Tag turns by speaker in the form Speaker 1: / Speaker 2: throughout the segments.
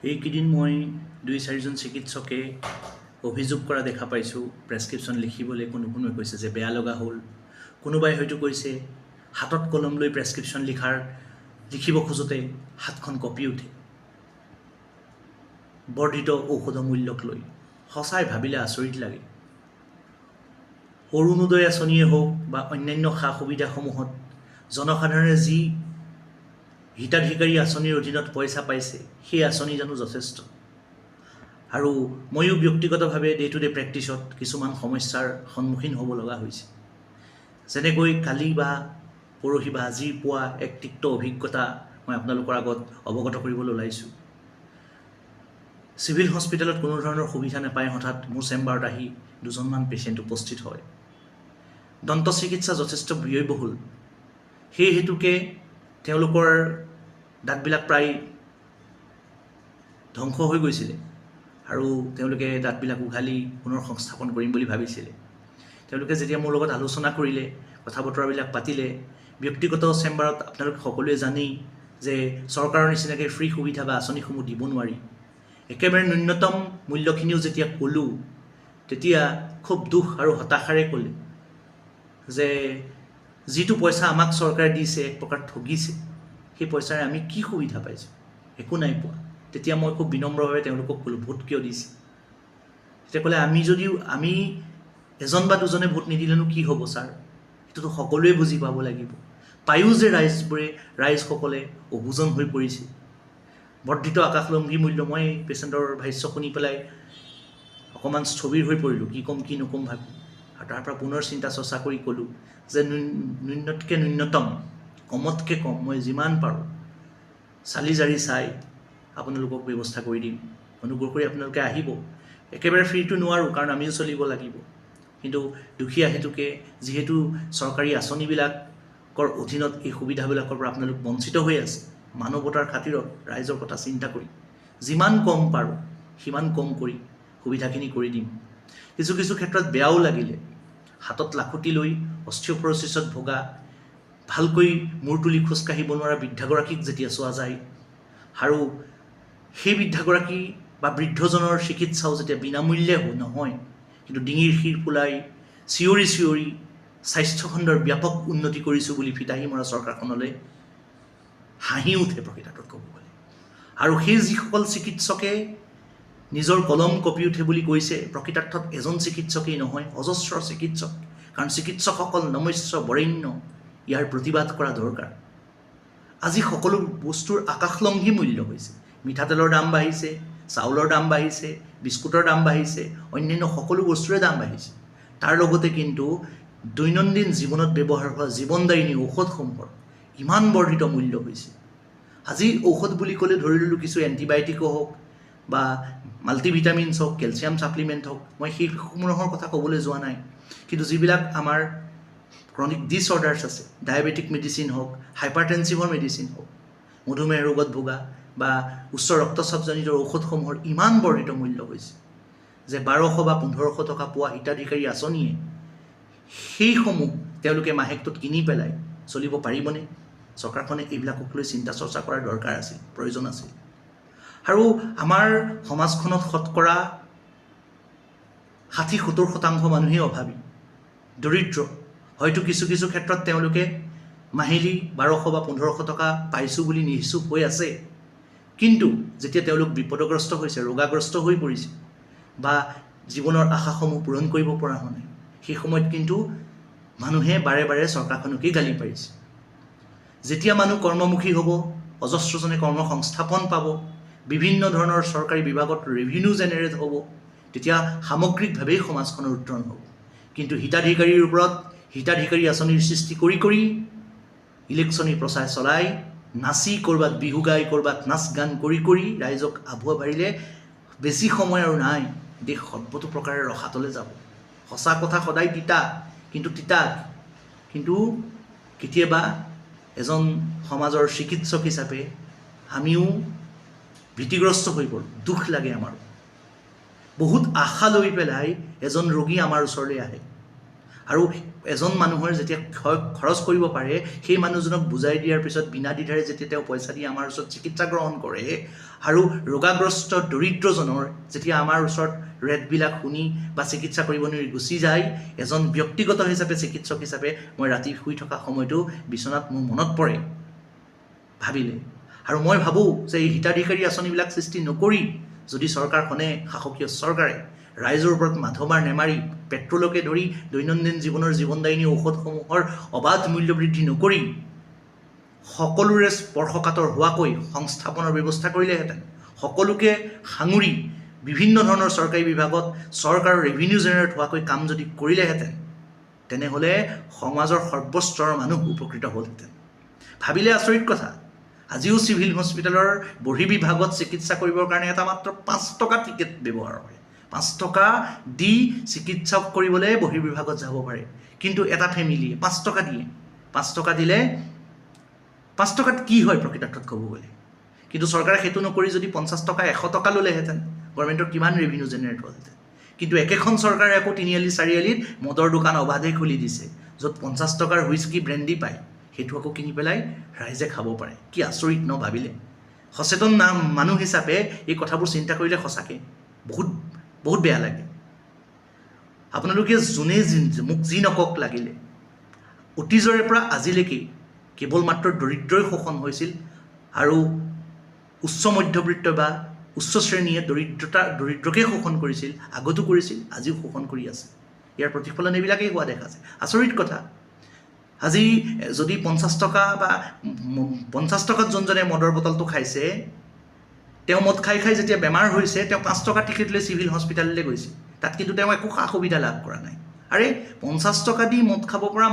Speaker 1: এইকেইদিন মই 2-4জন চিকিৎসকে অভিযোগ কৰা দেখা পাইছোঁ। প্ৰেছক্ৰিপশ্যন লিখিবলৈ কোনোৱে কৈছে যে বেয়া লগা হ'ল, কোনোবাই হয়তো কৈছে হাতত কলম লৈ প্ৰেছক্ৰিপশ্যন লিখিব খোজোতে হাতখন কঁপি উঠে বৰ্ধিত ঔষধৰ মূল্যক লৈ। সঁচাই ভাবিলে আচৰিত লাগে। অৰুণোদয় আঁচনিয়ে হওক বা অন্যান্য সা সুবিধাসমূহত জনসাধাৰণে যি হিতাধিকাৰী আঁচনিৰ অধীনত পইচা পাইছে সেই আঁচনি জানো যথেষ্ট? আৰু ময়ো ব্যক্তিগতভাৱে ডে টু ডে প্ৰেক্টিছত কিছুমান সমস্যাৰ সন্মুখীন হ'ব লগা হৈছে। যেনেকৈ কালি বা পৰহি বা আজি পোৱা এক তিক্ত অভিজ্ঞতা মই আপোনালোকৰ আগত অৱগত কৰিবলৈ ওলাইছোঁ। চিভিল হস্পিটেলত কোনো ধৰণৰ সুবিধা নাপাই হঠাৎ মোৰ চেম্বাৰত আহি দুজনমান পেচেণ্ট উপস্থিত হয়। দন্ত চিকিৎসা যথেষ্ট ব্যয়বহুল, সেই হেতুকে তেওঁলোকৰ দাঁতবিলাক প্ৰায় ধ্বংস হৈ গৈছিলে আৰু তেওঁলোকে দাঁতবিলাক উঘালি পুনৰ সংস্থাপন কৰিম বুলি ভাবিছিলে। তেওঁলোকে যেতিয়া মোৰ লগত আলোচনা কৰিলে, কথা বতৰাবিলাক পাতিলে, ব্যক্তিগত চেম্বাৰত আপোনালোকে সকলোৱে জানেই যে চৰকাৰৰ নিচিনাকৈ ফ্ৰী সুবিধা বা আঁচনিসমূহ দিব নোৱাৰি। একেবাৰে ন্যূনতম মূল্যখিনিও যেতিয়া ক'লোঁ, তেতিয়া খুব দুখ আৰু হতাশাৰে ক'লে যে যিটো পইচা আমাক চৰকাৰে দিছে এক প্ৰকাৰ ঠগিছে, সেই পইচাৰে আমি কি সুবিধা পাইছোঁ? একো নাই পোৱা। তেতিয়া মই খুব বিনম্ৰভাৱে তেওঁলোকক ক'লোঁ, ভোট কিয় দিছে? তেতিয়া ক'লে আমি এজন বা দুজনে ভোট নিদিলেনো কি হ'ব ছাৰ? সেইটোতো সকলোৱে বুজি পাব লাগিব। পায়ো যে ৰাইজসকলে অবুজন হৈ পৰিছে। বৰ্ধিত আকাশলংঘী মূল্য। মই পেচেণ্টৰ ভাষ্য শুনি পেলাই অকণমান স্থবিৰ হৈ পৰিলোঁ, কি ক'ম কি নক'ম ভাবি। আৰু তাৰ পৰা পুনৰ চিন্তা চৰ্চা কৰি ক'লোঁ যে ন্যূনতকৈ ন্যূনতম, কমতকৈ কম মই যিমান পাৰোঁ চালি জাৰি চাই আপোনালোকক ব্যৱস্থা কৰি দিম। অনুগ্ৰহ কৰি আপোনালোকে আহিব। একেবাৰে ফ্ৰীটো নোৱাৰোঁ, কাৰণ আমিও চলিব লাগিব। কিন্তু দুখীয়া হেতুকে যিহেতু চৰকাৰী আঁচনিবিলাকৰ অধীনত এই সুবিধাবিলাকৰ পৰা আপোনালোক বঞ্চিত হৈ আছে, মানৱতাৰ খাতিৰত ৰাইজৰ কথা চিন্তা কৰি যিমান কম পাৰোঁ সিমান কম কৰি সুবিধাখিনি কৰি দিম। কিছু ক্ষেত্ৰত বেয়াও লাগিলে। হাতত লাখুটি লৈ অস্থিঅপৰচিছত ভোগা, ভালকৈ মূৰ তুলি খোজকাঢ়িব নোৱাৰা বৃদ্ধাগৰাকীক যেতিয়া চোৱা যায়, আৰু সেই বৃদ্ধাগৰাকী বা বৃদ্ধজনৰ চিকিৎসাও যেতিয়া বিনামূল্যে নহয়, কিন্তু ডিঙিৰ শিৰ ফুলাই চিঞৰি স্বাস্থ্যখণ্ডৰ ব্যাপক উন্নতি কৰিছোঁ বুলি ফিতাহী মৰা চৰকাৰখনলৈ হাঁহি উঠে প্ৰকৃতাৰ্থত ক'ব গ'লে। আৰু সেই যিসকল চিকিৎসকে নিজৰ কলম কঁপি উঠে বুলি কৈছে, প্ৰকৃতাৰ্থত এজন চিকিৎসকেই নহয়, অজস্ৰ চিকিৎসক। কাৰণ চিকিৎসকসকল নমস্য বৰেণ্য, ইয়াৰ প্ৰতিবাদ কৰা দৰকাৰ। আজি সকলো বস্তুৰ আকাশলংঘী মূল্য হৈছে। মিঠাতেলৰ দাম বাঢ়িছে, চাউলৰ দাম বাঢ়িছে, বিস্কুটৰ দাম বাঢ়িছে, অন্যান্য সকলো বস্তুৰে দাম বাঢ়িছে। তাৰ লগতে কিন্তু দৈনন্দিন জীৱনত ব্যৱহাৰ হোৱা জীৱনদায়িনী ঔষধসমূহৰ ইমান বৰ্ধিত মূল্য হৈছে। আজি ঔষধ বুলি ক'লে ধৰি ল'লোঁ কিছু এণ্টিবায়'টিকো হওক বা মাল্টিভিটামিনছ হওক, কেলছিয়াম ছাপ্লিমেণ্ট হওক, মই সেইসমূহৰ কথা ক'বলৈ যোৱা নাই। কিন্তু যিবিলাক আমাৰ ক্ৰনিক ডিছঅৰ্ডাৰ্ছ আছে, ডায়েবেটিক মেডিচিন হওক, হাইপাৰটেনচিভৰ মেডিচিন হওক, মধুমেহ ৰোগত ভোগা বা উচ্চ ৰক্তচাপজনিত ঔষধসমূহৰ ইমান বৰ্ধিত মূল্য হৈছে যে 1200 বা 1500 টকা পোৱা হিতাধিকাৰী আঁচনিয়ে সেইসমূহ তেওঁলোকে মাহেকটোত কিনি পেলাই চলিব পাৰিবনে? চৰকাৰখনে এইবিলাকক লৈ চিন্তা চৰ্চা কৰাৰ দৰকাৰ আছিল, প্ৰয়োজন আছিল। আৰু আমাৰ সমাজখনত শতকৰা 60-70% মানুহেই অভাৱী, দৰিদ্ৰ। হয়তো কিছু ক্ষেত্ৰত তেওঁলোকে মাহিলী 1200 বা 1500 টকা পাইছোঁ বুলি নিশ্চুপ হৈ আছে। কিন্তু যেতিয়া তেওঁলোক বিপদগ্ৰস্ত হৈছে, ৰোগাগ্ৰস্ত হৈ পৰিছে বা জীৱনৰ আশাসমূহ পূৰণ কৰিব পৰা হোৱা নাই, সেই সময়ত কিন্তু মানুহে বাৰে চৰকাৰখনকেই গালি পাৰিছে। যেতিয়া মানুহ কৰ্মমুখী হ'ব, অজস্ৰজনে কৰ্মসংস্থাপন পাব, বিভিন্ন ধৰণৰ চৰকাৰী বিভাগত ৰেভিনিউ জেনেৰেট হ'ব, তেতিয়া সামগ্ৰিকভাৱেই সমাজখনৰ উত্তৰণ হ'ব। কিন্তু হিতাধিকাৰীৰ ওপৰত হিতাধিকাৰী আঁচনিৰ সৃষ্টি কৰি ইলেকশ্যনী প্ৰচাৰ চলাই, নাচি, ক'ৰবাত বিহু গাই, ক'ৰবাত নাচ গান কৰি ৰাইজক আভুৱা ভাৰিলে বেছি সময় আৰু নাই। দেশ সৰ্বতো প্ৰকাৰে ৰসাতলে যাব। সঁচা কথা সদায় তিতা, কিন্তু কেতিয়াবা এজন সমাজৰ চিকিৎসক হিচাপে আমিও ভীতিগ্ৰস্ত হৈ পৰোঁ, দুখ লাগে আমাৰো। বহুত আশা লৈ পেলাই এজন ৰোগী আমাৰ ওচৰলৈ আহে আৰু এজন মানুহৰ যেতিয়া খৰচ কৰিব পাৰে সেই মানুহজনক বুজাই দিয়াৰ পিছত বিনা দ্বিধাৰে যেতিয়া তেওঁ পইচা দি আমাৰ ওচৰত চিকিৎসা গ্ৰহণ কৰে আৰু ৰোগাগ্ৰস্ত দৰিদ্ৰজনৰ যেতিয়া আমাৰ ওচৰত ৰেটবিলাক শুনি বা চিকিৎসা কৰিব নোৱাৰি গুচি যায়, এজন ব্যক্তিগত হিচাপে চিকিৎসক হিচাপে মই ৰাতি শুই থকা সময়তো বিচনাত মোৰ মনত পৰে ভাবিলে। আৰু মই ভাবোঁ যে এই হিতাধিকাৰী আঁচনিবিলাক সৃষ্টি নকৰি যদি চৰকাৰখনে, শাসকীয় চৰকাৰে ৰাইজৰ ওপৰত মাধমাৰ নেমাৰি পেট্ৰলকে ধৰি দৈনন্দিন জীৱনৰ জীৱনদায়িনী ঔষধসমূহৰ অবাধ মূল্য বৃদ্ধি নকৰি সকলোৰে স্পৰ্শকাতৰ হোৱাকৈ সংস্থাপনৰ ব্যৱস্থা কৰিলেহেঁতেন, সকলোকে সাঙুৰি বিভিন্ন ধৰণৰ চৰকাৰী বিভাগত চৰকাৰৰ ৰেভিনিউ জেনেৰেট হোৱাকৈ কাম যদি কৰিলেহেঁতেন, তেনেহ'লে সমাজৰ সৰ্বস্তৰৰ মানুহ উপকৃত হ'লহেঁতেন। ভাবিলে আচৰিত কথা, আজিও চিভিল হস্পিটেলৰ বহিৰ্বিভাগত চিকিৎসা কৰিবৰ কাৰণে এটা মাত্ৰ 5 টকা টিকেট ব্যৱহাৰ হয়। 5 টকা দি চিকিৎসক কৰিবলৈ বহিৰ্বিভাগত যাব পাৰে, কিন্তু এটা ফেমিলিয়ে 5 টকা দিয়ে। 5 টকা দিলে 5 টকাত কি হয় প্ৰকৃতাৰ্থত ক'ব গ'লে? কিন্তু চৰকাৰে সেইটো নকৰি যদি 50 টকা 100 টকা ল'লেহেঁতেন, গভৰ্ণমেণ্টৰ কিমান ৰেভিনিউ জেনেৰেট হ'লহেঁতেন। কিন্তু একেখন চৰকাৰে আকৌ তিনিআলি চাৰিআলিত মদৰ দোকান অবাধে খুলি দিছে, য'ত 50 টকাৰ হুইস্কি ব্ৰেণ্ডি পায়, সেইটো আকৌ কিনি পেলাই ৰাইজে খাব পাৰে। কি আচৰিত ন ভাবিলে? সচেতন মানুহ হিচাপে এই কথাবোৰ চিন্তা কৰিলে সঁচাকৈ বহুত বেয়া লাগে। আপোনালোকে যোনে মোক যি নকওক লাগিলে, অতীজৰে পৰা আজিলৈকে কেৱল মাত্ৰ দৰিদ্ৰই শোষণ হৈছিল আৰু উচ্চ মধ্যবিত্ত বা উচ্চ শ্ৰেণীয়ে দৰিদ্ৰকে শোষণ কৰিছিল, আগতো কৰিছিল, আজিও শোষণ কৰি আছে। ইয়াৰ প্ৰতিফলন এইবিলাকেই হোৱা দেখা যায়। আচৰিত কথা, আজি যদি 50 টকা বা 50 টকাত যোনজনে মদৰ বটলটো খাইছে, তেওঁ মদ খাই যেতিয়া বেমাৰ হৈছে তেওঁ 5 টকা টিকেট লৈ চিভিল হস্পিটেললৈ গৈছে, তাত কিন্তু তেওঁ একো সা সুবিধা লাভ কৰা নাই। আৰে 50 টকা দি মদ খাব পৰা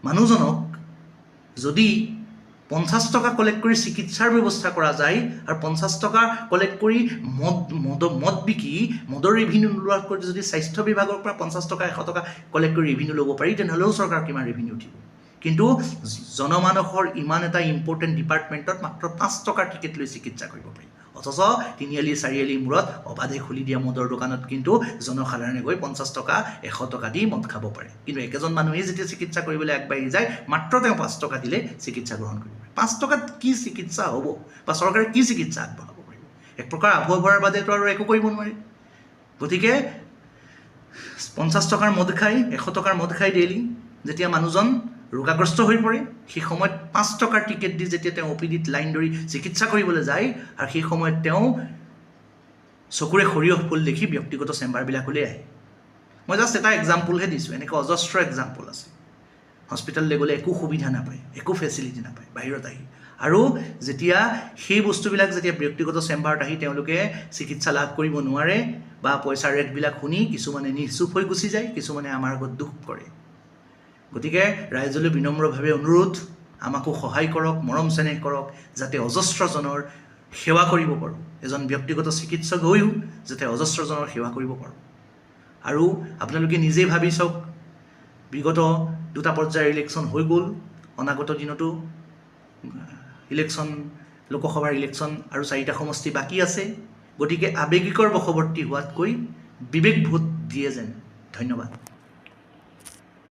Speaker 1: মানুহজনক যদি 50 টকা কালেক্ট কৰি চিকিৎসাৰ ব্যৱস্থা কৰা যায় আৰু 50 টকা কালেক্ট কৰি মদ বিকি মদৰ ৰেভিনিউ নোলোৱা কৰি যদি স্বাস্থ্য বিভাগৰ পৰা 50 টকা 100 টকা কালেক্ট কৰি ৰেভিনিউ ল'ব পাৰি, তেনেহ'লেও চৰকাৰ কিমান ৰেভিনিউ দিব। কিন্তু জনমানসৰ ইমান এটা ইম্পৰ্টেণ্ট ডিপাৰ্টমেণ্টত মাত্ৰ 5 টকাৰ টিকেট লৈ চিকিৎসা কৰিব পাৰি, অথচ তিনিআলি চাৰিআলিৰ মূৰত অবাধে খুলি দিয়া মদৰ দোকানত কিন্তু জনসাধাৰণে গৈ 50 টকা 100 টকা দি মদ খাব পাৰে। কিন্তু একেজন মানুহে যেতিয়া চিকিৎসা কৰিবলৈ আগবাঢ়ি যায়, মাত্ৰ তেওঁ 5 টকা দিলে চিকিৎসা গ্ৰহণ কৰিব পাৰে। 5 টকাত কি চিকিৎসা হ'ব বা চৰকাৰে কি চিকিৎসা আগবঢ়াব পাৰিব? এক প্ৰকাৰ আভুৱা ভৰাৰ বাদেতো আৰু একো কৰিব নোৱাৰে। গতিকে 50 টকাৰ মদ খাই 100 টকাৰ মদ খাই ডেইলি যেতিয়া মানুহজন ৰোগাগ্ৰস্ত হৈ পৰে, সেই সময়ত 5 টকাৰ টিকেট দি যেতিয়া তেওঁ OPDত লাইন ধৰি চিকিৎসা কৰিবলৈ যায়, আৰু সেই সময়ত তেওঁ চকুৰে সৰিয়হ ফুল দেখি ব্যক্তিগত চেম্বাৰবিলাকলৈ আহে। মই জাষ্ট এটা এক্সাম্পলহে দিছোঁ, এনেকৈ অজস্ৰ এক্সাম্পল আছে। হস্পিটেললৈ গ'লে একো সুবিধা নাপায়, একো ফেচিলিটি নাপায় বাহিৰত আহি, আৰু যেতিয়া সেই বস্তুবিলাক যেতিয়া ব্যক্তিগত চেম্বাৰত আহি তেওঁলোকে চিকিৎসা লাভ কৰিব নোৱাৰে বা পইচাৰ ৰেটবিলাক শুনি কিছুমানে নিশ্চুপ হৈ গুচি যায়, কিছুমানে আমাৰ আগত দুখ কৰে। গতিকে ৰাইজলৈ বিনম্ৰভাৱে অনুৰোধ, আমাকো সহায় কৰক, মৰম চেনেহ কৰক, যাতে অজস্ৰজনৰ সেৱা কৰিব পাৰোঁ। এজন ব্যক্তিগত চিকিৎসক হৈও যাতে অজস্ৰজনৰ সেৱা কৰিব পাৰোঁ। আৰু আপোনালোকে নিজেই ভাবি চাওক, বিগত 2টা পৰ্যায়ৰ ইলেকশ্যন হৈ গ'ল, অনাগত দিনতো ইলেকশ্যন, লোকসভাৰ ইলেকশ্যন আৰু 4টা সমষ্টি বাকী আছে। গতিকে আৱেগিকৰ বশৱৰ্তী হোৱাতকৈ বিবেক ভোট দিয়ে যেন। ধন্যবাদ।